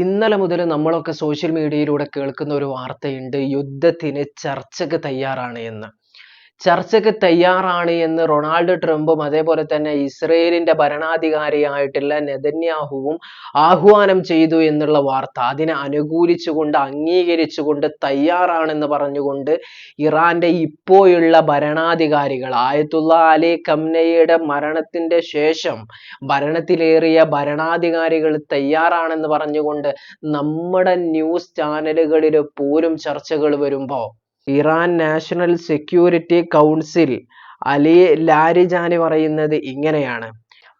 ഇന്നലെ മുതൽ നമ്മളൊക്കെ സോഷ്യൽ മീഡിയയിലൂടെ കേൾക്കുന്ന ഒരു വാർത്തയുണ്ട്, യുദ്ധത്തിന് ചർച്ചയ്ക്ക് തയ്യാറാണ് എന്ന്. ചർച്ചയ്ക്ക് തയ്യാറാണ് എന്ന് റൊണാൾഡ് ട്രംപും അതേപോലെ തന്നെ ഇസ്രയേലിന്റെ ഭരണാധികാരിയായിട്ടുള്ള നെതന്യാഹുവും ആഹ്വാനം ചെയ്തു എന്നുള്ള വാർത്ത, അതിനെ അനുകൂലിച്ചുകൊണ്ട് അംഗീകരിച്ചുകൊണ്ട് തയ്യാറാണെന്ന് പറഞ്ഞുകൊണ്ട് ഇറാന്റെ ഇപ്പോഴുള്ള ഭരണാധികാരികൾ ആയത്തുള്ള അലി ഖംനയുടെ മരണത്തിന്റെ ശേഷം ഭരണത്തിലേറിയ ഭരണാധികാരികൾ തയ്യാറാണെന്ന് പറഞ്ഞുകൊണ്ട് നമ്മുടെ ന്യൂസ് ചാനലുകളിൽ പോലും ചർച്ചകൾ വരുമ്പോ Iran national security council Ali Larijani പറയുന്നത് ഇങ്ങനെയാണ്: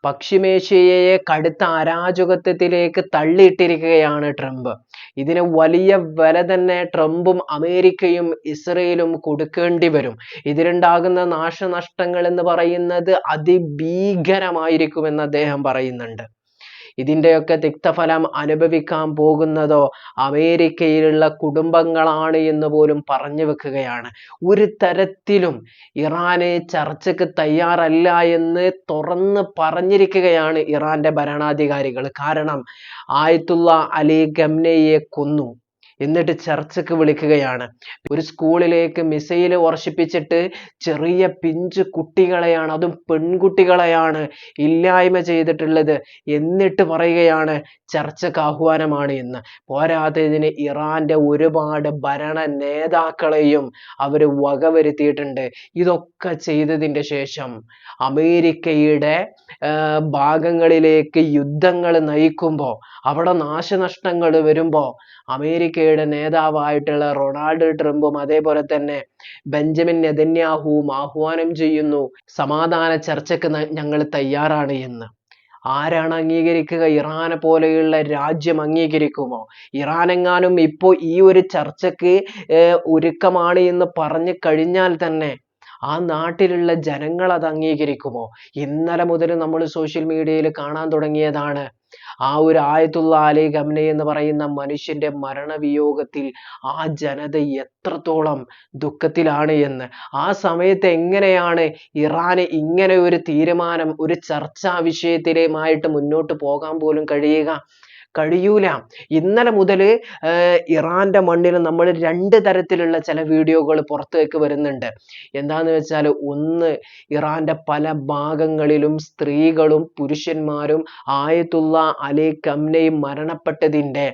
പശ്ചിമേഷ്യയെ കടുത്ത അരാജകത്വത്തിലേക്ക് തള്ളിയിട്ടിരിക്കുകയാണ് ട്രംപ്. ഇതിന് വലിയ വില തന്നെ ട്രംപും അമേരിക്കയും ഇസ്രയേലും കൊടുക്കേണ്ടി വരും. ഇതിലുണ്ടാകുന്ന നാശനഷ്ടങ്ങൾ എന്ന് പറയുന്നത് അതിഭീകരമായിരിക്കുമെന്ന് അദ്ദേഹം പറയുന്നുണ്ട്. ഇതിന്റെയൊക്കെ തിക്തഫലം അനുഭവിക്കാൻ പോകുന്നതോ അമേരിക്കയിലുള്ള കുടുംബങ്ങളാണ് എന്ന് പോലും പറഞ്ഞു വെക്കുകയാണ്. ഒരു തരത്തിലും ഇറാന് ചർച്ചയ്ക്ക് തയ്യാറല്ല എന്ന് തുറന്ന് പറഞ്ഞിരിക്കുകയാണ് ഇറാന്റെ ഭരണാധികാരികൾ. കാരണം ആയത്തുള്ള അലി ഖംനയെ കൊന്നു, എന്നിട്ട് ചർച്ചയ്ക്ക് വിളിക്കുകയാണ്. ഒരു സ്കൂളിലേക്ക് മിസൈൽ വർഷിപ്പിച്ചിട്ട് ചെറിയ പിഞ്ചു കുട്ടികളെയാണ്, അതും പെൺകുട്ടികളെയാണ് ഇല്ലായ്മ ചെയ്തിട്ടുള്ളത്. എന്നിട്ട് പറയുകയാണ് ചർച്ചയ്ക്ക് ആഹ്വാനമാണ് എന്ന്. പോരാത്തതിന് ഇറാന്റെ ഒരുപാട് ഭരണ നേതാക്കളെയും അവർ വകവരുത്തിയിട്ടുണ്ട്. ഇതൊക്കെ ചെയ്തതിന്റെ ശേഷം അമേരിക്കയുടെ ഭാഗങ്ങളിലേക്ക് യുദ്ധങ്ങൾ നയിക്കുമ്പോൾ, അവിടെ നാശനഷ്ടങ്ങൾ വരുമ്പോൾ അമേരിക്കയുടെ നേതാവായിട്ടുള്ള റൊണാൾഡ് ട്രംപും അതേപോലെ തന്നെ ബെഞ്ചമിൻ നെതന്യാഹുവും ആഹ്വാനം ചെയ്യുന്നു, സമാധാന ചർച്ചയ്ക്ക് ഞങ്ങൾ തയ്യാറാണ് എന്ന്. ആരാണ് അംഗീകരിക്കുക? ഇറാനെ പോലെയുള്ള രാജ്യം അംഗീകരിക്കുമോ? ഇറാനെങ്ങാനും ഇപ്പോൾ ഈ ഒരു ചർച്ചയ്ക്ക് ഒരുക്കമാണ് എന്ന് പറഞ്ഞു കഴിഞ്ഞാൽ തന്നെ ആ നാട്ടിലുള്ള ജനങ്ങൾ അത് അംഗീകരിക്കുമോ? ഇന്നലെ മുതൽ നമ്മൾ സോഷ്യൽ മീഡിയയിൽ കാണാൻ തുടങ്ങിയതാണ് ആ ഒരു ആയത്തുള്ള അലി ഖംന എന്ന് പറയുന്ന മനുഷ്യന്റെ മരണവിയോഗത്തിൽ ആ ജനത എത്രത്തോളം ദുഃഖത്തിലാണ് എന്ന്. ആ സമയത്ത് എങ്ങനെയാണ് ഇറാന് ഇങ്ങനെ ഒരു തീരുമാനം, ഒരു ചർച്ചാ വിഷയത്തിലുമായിട്ട് മുന്നോട്ട് പോകാൻ പോലും കഴിയൂല. ഇന്നലെ മുതൽ ഇറാന്റെ മണ്ണിൽ നമ്മൾ രണ്ട് തരത്തിലുള്ള ചില വീഡിയോകൾ പുറത്തേക്ക് വരുന്നുണ്ട്. എന്താന്ന് വെച്ചാൽ, ഒന്ന്, ഇറാന്റെ പല ഭാഗങ്ങളിലും സ്ത്രീകളും പുരുഷന്മാരും ആയത്തുള്ള അലി ഖംനയും മരണപ്പെട്ടതിന്റെ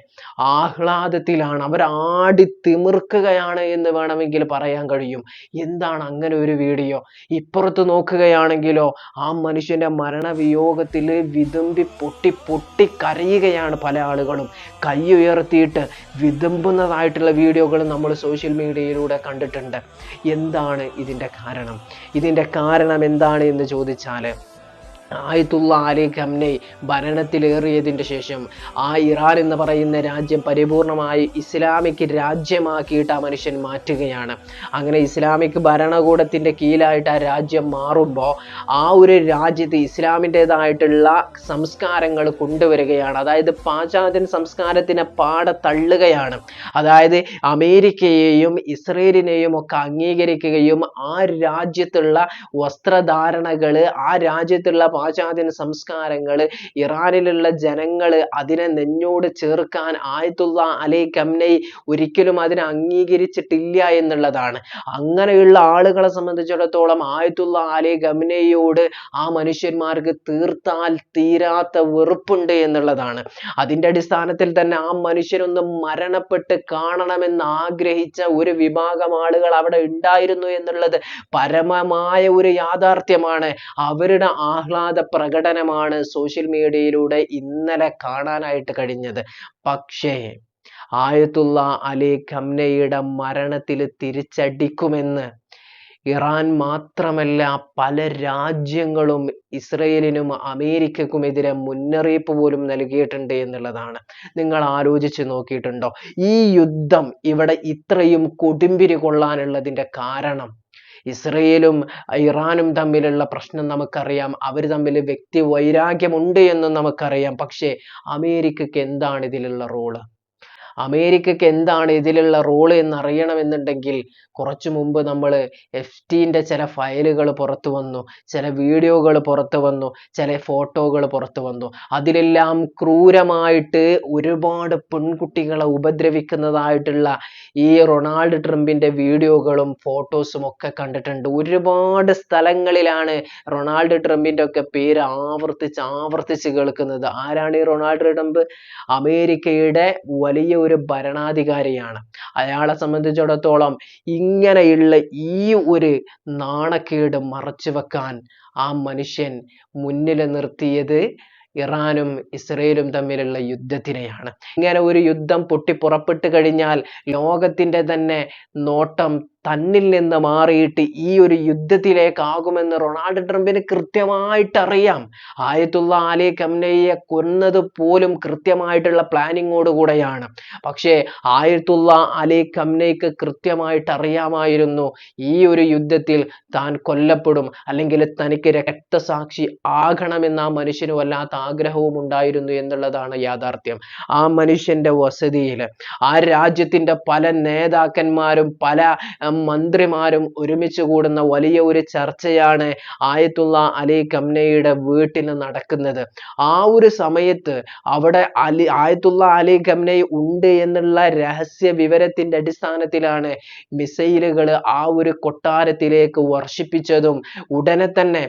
ആഹ്ലാദത്തിലാണ്, അവർ ആടി തിമിർക്കുകയാണ് എന്ന് വേണമെങ്കിൽ പറയാൻ കഴിയും. എന്താണ് അങ്ങനെ ഒരു വീഡിയോ? ഇപ്പുറത്ത് നോക്കുകയാണെങ്കിലോ ആ മനുഷ്യന്റെ മരണവിയോഗത്തിൽ വിതുമ്പി പൊട്ടി കരയുകയാണ് പല ആളുകളും. കൈ ഉയർത്തിയിട്ട് വിതുമ്പുന്നതായിട്ടുള്ള വീഡിയോകൾ നമ്മൾ സോഷ്യൽ മീഡിയയിലൂടെ കണ്ടിട്ടുണ്ട്. എന്താണ് ഇതിന്റെ കാരണം? ഇതിന്റെ കാരണം എന്താണ് എന്ന് ചോദിച്ചാൽ, ആയത്തുള്ള അലി ഖംന ഭരണത്തിലേറിയതിൻ്റെ ശേഷം ആ ഇറാൻ എന്ന് പറയുന്ന രാജ്യം പരിപൂർണമായി ഇസ്ലാമിക് രാജ്യമാക്കിയിട്ട് ആ മനുഷ്യൻ മാറ്റുകയാണ്. അങ്ങനെ ഇസ്ലാമിക് ഭരണകൂടത്തിന്റെ കീഴിലായിട്ട് ആ രാജ്യം മാറുമ്പോൾ ആ ഒരു രാജ്യത്ത് ഇസ്ലാമിൻ്റെതായിട്ടുള്ള സംസ്കാരങ്ങൾ കൊണ്ടുവരികയാണ്. അതായത് പാശ്ചാത്യ സംസ്കാരത്തിനെ പാടെ തള്ളുകയാണ്. അതായത് അമേരിക്കയെയും ഇസ്രയേലിനെയും ഒക്കെ അംഗീകരിക്കുകയും ആ രാജ്യത്തുള്ള വസ്ത്രധാരണകൾ, ആ രാജ്യത്തുള്ള പാശ്ചാത്യ സംസ്കാരങ്ങൾ, ഇറാനിലുള്ള ജനങ്ങൾ അതിനെ നെഞ്ഞോട് ചേർക്കാൻ ആയത്തുള്ള അലി ഖംന ഒരിക്കലും അതിനെ അംഗീകരിച്ചിട്ടില്ല എന്നുള്ളതാണ്. അങ്ങനെയുള്ള ആളുകളെ സംബന്ധിച്ചിടത്തോളം ആയത്തുള്ള അലി ഖംനയോട് ആ മനുഷ്യന്മാർക്ക് തീർത്താൽ തീരാത്ത വെറുപ്പുണ്ട് എന്നുള്ളതാണ്. അതിന്റെ അടിസ്ഥാനത്തിൽ തന്നെ ആ മനുഷ്യനൊന്ന് മരണപ്പെട്ട് കാണണമെന്ന് ആഗ്രഹിച്ച ഒരു വിഭാഗം ആളുകൾ അവിടെ ഉണ്ടായിരുന്നു എന്നുള്ളത് പരമമായ ഒരു യാഥാർത്ഥ്യമാണ്. അവരുടെ ആഹ്ലാദ പ്രകടനമാണ് സോഷ്യൽ മീഡിയയിലൂടെ ഇന്നലെ കാണാനായിട്ട് കഴിഞ്ഞത്. പക്ഷേ ആയത്തുള്ള അലി ഖംനയുടെ മരണത്തിൽ തിരിച്ചടിക്കുമെന്ന് ഇറാൻ മാത്രമല്ല പല രാജ്യങ്ങളും ഇസ്രയേലിനും അമേരിക്കക്കുമെതിരെ മുന്നറിയിപ്പ് പോലും നൽകിയിട്ടുണ്ട് എന്നുള്ളതാണ്. നിങ്ങൾ ആലോചിച്ച് നോക്കിയിട്ടുണ്ടോ? ഈ യുദ്ധം ഇവിടെ ഇത്രയും കൊടുമ്പിരി കൊള്ളാനുള്ളതിന്റെ കാരണം? ഇസ്രയേലും ഇറാനും തമ്മിലുള്ള പ്രശ്നം നമുക്കറിയാം. അവർ തമ്മിൽ വ്യക്തി വൈരാഗ്യമുണ്ട് എന്നും നമുക്കറിയാം. പക്ഷേ അമേരിക്കക്ക് എന്താണ് ഇതിലുള്ള റോള്? അമേരിക്കക്ക് എന്താണ് ഇതിലുള്ള റോള് എന്ന് അറിയണമെന്നുണ്ടെങ്കിൽ കുറച്ചു മുമ്പ് നമ്മൾ എഫ്സ്റ്റീൻ്റെ ചില ഫയലുകൾ പുറത്തു വന്നു, ചില വീഡിയോകൾ പുറത്തു വന്നു, ചില ഫോട്ടോകൾ പുറത്തു വന്നു. അതിലെല്ലാം ക്രൂരമായിട്ട് ഒരുപാട് പെൺകുട്ടികളെ ഉപദ്രവിക്കുന്നതായിട്ടുള്ള ഈ റൊണാൾഡ് ട്രംപിന്റെ വീഡിയോകളും ഫോട്ടോസും ഒക്കെ കണ്ടിട്ടുണ്ട്. ഒരുപാട് സ്ഥലങ്ങളിലാണ് റൊണാൾഡ് ട്രംപിന്റെ ഒക്കെ പേര് ആവർത്തിച്ച് കേൾക്കുന്നത്. ആരാണ് ഈ റൊണാൾഡ് ട്രംപ്? അമേരിക്കയുടെ വലിയ ഒരു ഭരണാധികാരിയാണ്. അയാളെ സംബന്ധിച്ചിടത്തോളം ഇങ്ങനെയുള്ള ഈ ഒരു നാണക്കേട് മറച്ചു വെക്കാൻ ആ മനുഷ്യൻ മുന്നിൽ നിർത്തിയത് ഇറാനും ഇസ്രയേലും തമ്മിലുള്ള യുദ്ധത്തിനെയാണ്. ഇങ്ങനെ ഒരു യുദ്ധം പൊട്ടിപ്പുറപ്പെട്ട് കഴിഞ്ഞാൽ ലോകത്തിന്റെ തന്നെ നോട്ടം തന്നിൽ നിന്ന് മാറിയിട്ട് ഈ ഒരു യുദ്ധത്തിലേക്കാകുമെന്ന് റൊണാൾഡ് ട്രംപിന് കൃത്യമായിട്ട് അറിയാം. ആയത്തുള്ള അലി ഖംനയെ കൊന്നത് പോലും കൃത്യമായിട്ടുള്ള പ്ലാനിങ്ങോട് കൂടെയാണ്. പക്ഷേ ആയത്തുള്ള അലി ഖംനയ്ക്ക് കൃത്യമായിട്ട് അറിയാമായിരുന്നു ഈ ഒരു യുദ്ധത്തിൽ താൻ കൊല്ലപ്പെടും, അല്ലെങ്കിൽ തനിക്ക് രക്തസാക്ഷി ആകണമെന്ന് ആ മനുഷ്യന് വല്ലാത്ത ആഗ്രഹവും ഉണ്ടായിരുന്നു എന്നുള്ളതാണ് യാഥാർത്ഥ്യം. ആ മനുഷ്യന്റെ വസതിയിൽ ആ രാജ്യത്തിന്റെ പല നേതാക്കന്മാരും പല മന്ത്രിമാരും ഒരുമിച്ച് കൂടുന്ന വലിയ ഒരു ചർച്ചയാണ് ആയത്തുള്ള അലി ഖംനയുടെ വീട്ടിൽ നടക്കുന്നത്. ആ ഒരു സമയത്ത് അവിടെ ആയത്തുള്ള അലി ഖംന ഉണ്ട് എന്നുള്ള രഹസ്യ വിവരത്തിന്റെ അടിസ്ഥാനത്തിലാണ് മിസൈലുകൾ ആ ഒരു കൊട്ടാരത്തിലേക്ക് വർഷിപ്പിച്ചതും ഉടനെ തന്നെ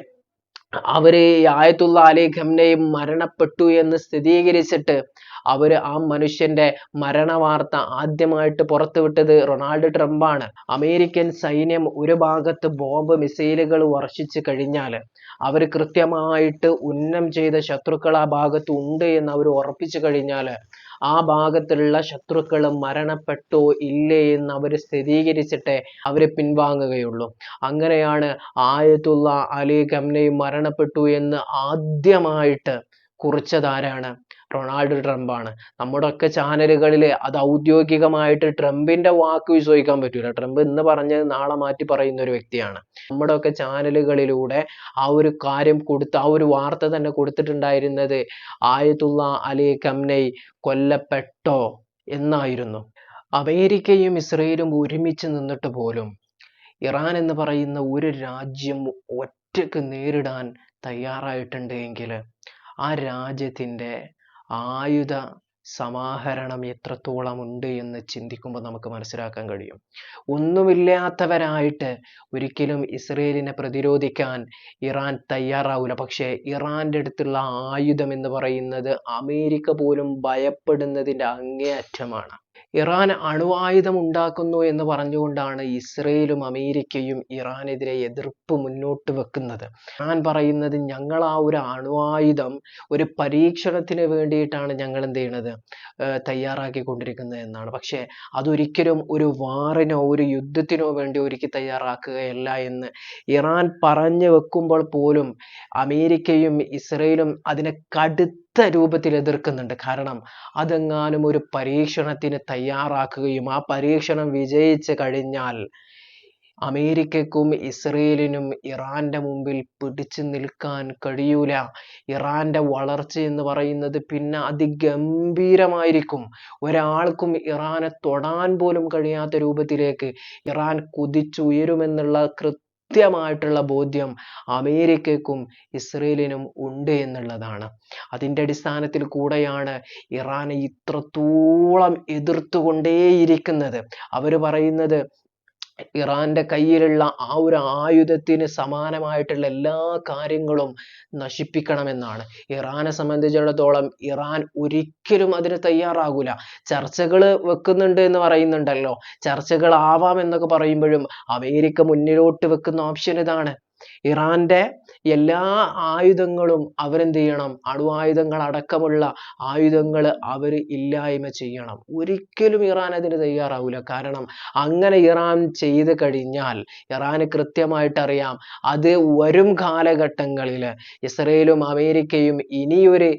അവര് ആയത്തുള്ള അലി ഖംനയും മരണപ്പെട്ടു എന്ന് സ്ഥിരീകരിച്ചിട്ട് അവര് ആ മനുഷ്യന്റെ മരണവാർത്ത ആദ്യമായിട്ട് പുറത്തുവിട്ടത് റൊണാൾഡ് ട്രംപാണ്. അമേരിക്കൻ സൈന്യം ഒരു ഭാഗത്ത് ബോംബ് മിസൈലുകൾ വർഷിച്ചു കഴിഞ്ഞാൽ അവർ കൃത്യമായിട്ട് ഉന്നം ചെയ്ത ശത്രുക്കൾ ആ ഭാഗത്ത് ഉണ്ട് എന്ന് അവർ ഉറപ്പിച്ചു കഴിഞ്ഞാൽ ആ ഭാഗത്തുള്ള ശത്രുക്കൾ മരണപ്പെട്ടോ ഇല്ലേ എന്ന് അവർ സ്ഥിരീകരിച്ചിട്ടേ അവർ പിൻവാങ്ങുകയുള്ളൂ. അങ്ങനെയാണ് ആയത്തുള്ള അലി ഖംനയും മരണപ്പെട്ടു എന്ന് ആദ്യമായിട്ട് കുറിച്ചതാരാണ്? റൊണാൾഡ് ട്രംപാണ്. നമ്മുടെ ഒക്കെ ചാനലുകളിൽ അത് ഔദ്യോഗികമായിട്ട് ട്രംപിന്റെ വാക്ക് വിശ്വസിക്കാൻ പറ്റൂല. ട്രംപ് ഇന്ന് പറഞ്ഞത് നാളെ മാറ്റി പറയുന്ന ഒരു വ്യക്തിയാണ്. നമ്മുടെ ഒക്കെ ചാനലുകളിലൂടെ ആ ഒരു കാര്യം കൊടുത്ത് ആ ഒരു വാർത്ത തന്നെ കൊടുത്തിട്ടുണ്ടായിരുന്നത് ആയത്തുള്ള അലി ഖംന കൊല്ലപ്പെട്ടോ എന്നായിരുന്നു. അമേരിക്കയും ഇസ്രയേലും ഒരുമിച്ച് നിന്നിട്ട് പോലും ഇറാൻ എന്ന് പറയുന്ന ഒരു രാജ്യം ഒറ്റക്ക് നേരിടാൻ തയ്യാറായിട്ടുണ്ട് എങ്കിൽ ആ രാജ്യത്തിൻ്റെ ആയുധ സമാഹരണം എത്രത്തോളം ഉണ്ട് എന്ന് ചിന്തിക്കുമ്പോൾ നമുക്ക് മനസ്സിലാക്കാൻ കഴിയും. ഒന്നുമില്ലാത്തവരായിട്ട് ഒരിക്കലും ഇസ്രയേലിനെ പ്രതിരോധിക്കാൻ ഇറാൻ തയ്യാറാവില്ല. പക്ഷേ ഇറാൻ്റെ അടുത്തുള്ള ആയുധം എന്ന് പറയുന്നത് അമേരിക്ക പോലും ഭയപ്പെടുന്നതിൻ്റെ അങ്ങേയറ്റമാണ്. ഇറാൻ അണുവായുധം ഉണ്ടാക്കുന്നു എന്ന് പറഞ്ഞുകൊണ്ടാണ് ഇസ്രയേലും അമേരിക്കയും ഇറാനെതിരെ എതിർപ്പ് മുന്നോട്ട് വെക്കുന്നത്. ഇറാൻ പറയുന്നത് ഞങ്ങൾ ആ ഒരു അണുവായുധം ഒരു പരീക്ഷണത്തിന് വേണ്ടിയിട്ടാണ് ഞങ്ങൾ എന്ത് ചെയ്യണത് തയ്യാറാക്കിക്കൊണ്ടിരിക്കുന്നത് എന്നാണ്. പക്ഷേ അതൊരിക്കലും ഒരു വാറിനോ ഒരു യുദ്ധത്തിനോ വേണ്ടി ഒരുക്കി തയ്യാറാക്കുകയല്ല എന്ന് ഇറാൻ പറഞ്ഞു വെക്കുമ്പോൾ പോലും അമേരിക്കയും ഇസ്രയേലും അതിനെ കടുത്ത രൂപത്തിൽ എതിർക്കുന്നുണ്ട്. കാരണം അതെങ്ങാനും ഒരു പരീക്ഷണത്തിന് തയ്യാറാക്കുകയും ആ പരീക്ഷണം വിജയിച്ചു കഴിഞ്ഞാൽ അമേരിക്കക്കും ഇസ്രയേലിനും ഇറാന്റെ മുമ്പിൽ പിടിച്ചു നിൽക്കാൻ കഴിയൂല. ഇറാന്റെ വളർച്ച എന്ന് പറയുന്നത് പിന്നെ അതിഗംഭീരമായിരിക്കും. ഒരാൾക്കും ഇറാനെ തൊടാൻ പോലും കഴിയാത്ത രൂപത്തിലേക്ക് ഇറാൻ കുതിച്ചുയരുമെന്നുള്ള കൃത്യമായിട്ടുള്ള ബോധ്യം അമേരിക്കക്കും ഇസ്രയേലിനും ഉണ്ട് എന്നുള്ളതാണ്. അതിൻ്റെ അടിസ്ഥാനത്തിൽ കൂടെയാണ് ഇറാനെ ഇത്രത്തോളം എതിർത്തുകൊണ്ടേയിരിക്കുന്നത്. അവർ പറയുന്നത് ഇറാന്റെ കയ്യിലുള്ള ആ ഒരു ആയുധത്തിന് സമാനമായിട്ടുള്ള എല്ലാ കാര്യങ്ങളും നശിപ്പിക്കണമെന്നാണ്. ഇറാനെ സംബന്ധിച്ചിടത്തോളം ഇറാൻ ഒരിക്കലും അതിന് തയ്യാറാകൂല. ചർച്ചകൾ വെക്കുന്നുണ്ട് എന്ന് പറയുന്നുണ്ടല്ലോ. ചർച്ചകൾ ആവാം എന്നൊക്കെ പറയുമ്പോഴും അമേരിക്ക മുന്നിലോട്ട് വെക്കുന്ന ഓപ്ഷൻ ഇതാണ്. ഇറാന്റെ എല്ലാ ആയുധങ്ങളും അവരെന്ത് ചെയ്യണം? അണുവായുധങ്ങൾ അടക്കമുള്ള ആയുധങ്ങൾ അവർ ഇല്ലായ്മ ചെയ്യണം. ഒരിക്കലും ഇറാൻ അതിന് തയ്യാറാവില്ല. കാരണം അങ്ങനെ ഇറാൻ ചെയ്തു കഴിഞ്ഞാൽ ഇറാന് കൃത്യമായിട്ട് അറിയാം അത് വരും കാലഘട്ടങ്ങളിൽ ഇസ്രയേലും അമേരിക്കയും ഇനിയൊരു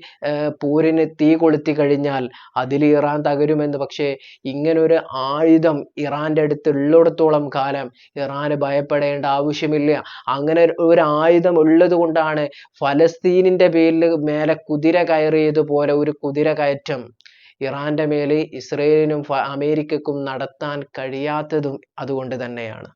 പോരിന് തീ കൊളുത്തി കഴിഞ്ഞാൽ അതിൽ ഇറാൻ തകരുമെന്ന്. പക്ഷേ ഇങ്ങനൊരു ആയുധം ഇറാന്റെ അടുത്തുള്ളിടത്തോളം കാലം ഇറാന് ഭയപ്പെടേണ്ട ആവശ്യമില്ല. അങ്ങനെ ഒരു ആയുധം ഉള്ളത് കൊണ്ടാണ് ഫലസ്തീനിന്റെ പേരിൽ മേലെ കുതിര കയറിയതുപോലെ ഒരു കുതിര കയറ്റം ഇറാന്റെ മേൽ ഇസ്രയേലിനും അമേരിക്കക്കും നടത്താൻ കഴിയാത്തതും അതുകൊണ്ട് തന്നെയാണ്.